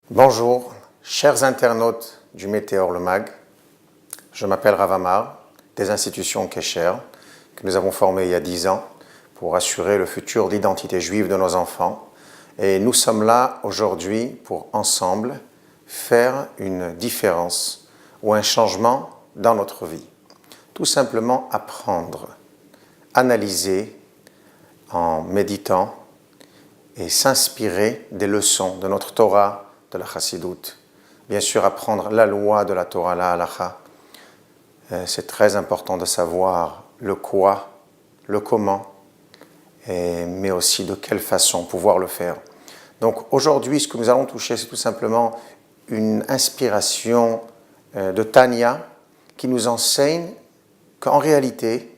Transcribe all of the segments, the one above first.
Bonjour, chers internautes du Météor le Mag. Je m'appelle Rav Amar, des institutions Kesher, que nous avons formées il y a 10 ans pour assurer le futur d'identité juive de nos enfants. Et nous sommes là aujourd'hui pour ensemble faire une différence ou un changement dans notre vie. Tout simplement apprendre, analyser en méditant et s'inspirer des leçons de notre Torah, de la Chassidoute. Bien sûr, apprendre la loi de la Torah, la halacha. C'est très important de savoir le quoi, le comment, mais aussi de quelle façon pouvoir le faire. Donc aujourd'hui, ce que nous allons toucher, c'est tout simplement une inspiration de Tanya qui nous enseigne qu'en réalité,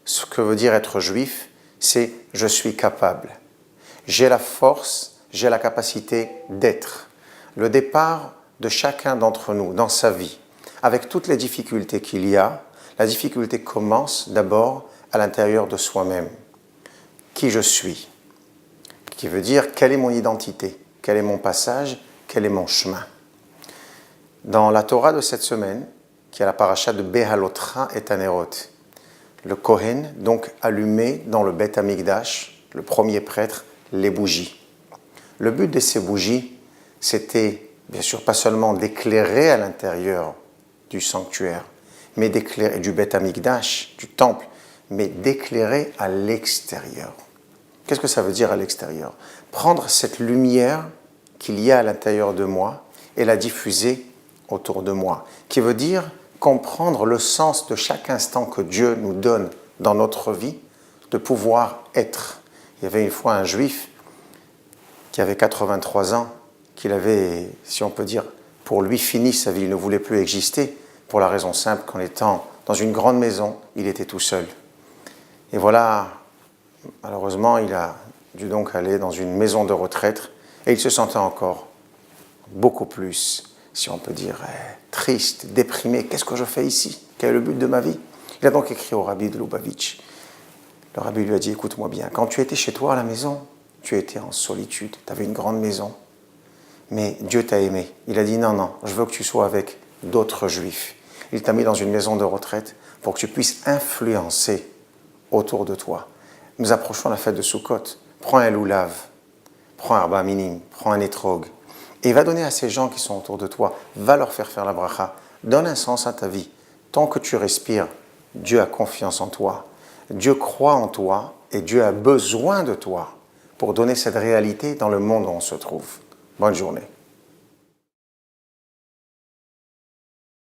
ce que veut dire être juif, c'est « je suis capable ». J'ai la force, j'ai la capacité d'être. Le départ de chacun d'entre nous dans sa vie, avec toutes les difficultés qu'il y a, la difficulté commence d'abord à l'intérieur de soi-même. Qui je suis? Qui veut dire quelle est mon identité? Quel est mon passage? Quel est mon chemin? Dans la Torah de cette semaine, qui est la paracha de Behalotra et Tanerot, le Kohen donc allumé dans le Beth Amikdash, le premier prêtre, les bougies. Le but de ces bougies, c'était bien sûr pas seulement d'éclairer à l'intérieur du sanctuaire, mais d'éclairer du Beth Amikdash, du temple, mais d'éclairer à l'extérieur. Qu'est-ce que ça veut dire à l'extérieur? Prendre cette lumière qu'il y a à l'intérieur de moi et la diffuser autour de moi, qui veut dire comprendre le sens de chaque instant que Dieu nous donne dans notre vie, de pouvoir être. Il y avait une fois un juif qui avait 83 ans, qu'il avait, si on peut dire, pour lui fini sa vie, il ne voulait plus exister, pour la raison simple qu'en étant dans une grande maison, il était tout seul. Et voilà, malheureusement, il a dû donc aller dans une maison de retraite, et il se sentait encore beaucoup plus, si on peut dire, triste, déprimé. Qu'est-ce que je fais ici? Quel est le but de ma vie? Il a donc écrit au rabbi de Lubavitch. Le rabbi lui a dit, écoute-moi bien, quand tu étais chez toi à la maison, tu étais en solitude, tu avais une grande maison, mais Dieu t'a aimé. Il a dit, non, je veux que tu sois avec d'autres juifs. Il t'a mis dans une maison de retraite pour que tu puisses influencer autour de toi. Nous approchons la fête de Sukkot. Prends un loulav, prends un arba minim, prends un étrog, et va donner à ces gens qui sont autour de toi, va leur faire la bracha. Donne un sens à ta vie. Tant que tu respires, Dieu a confiance en toi. Dieu croit en toi et Dieu a besoin de toi pour donner cette réalité dans le monde où on se trouve. Bonne journée.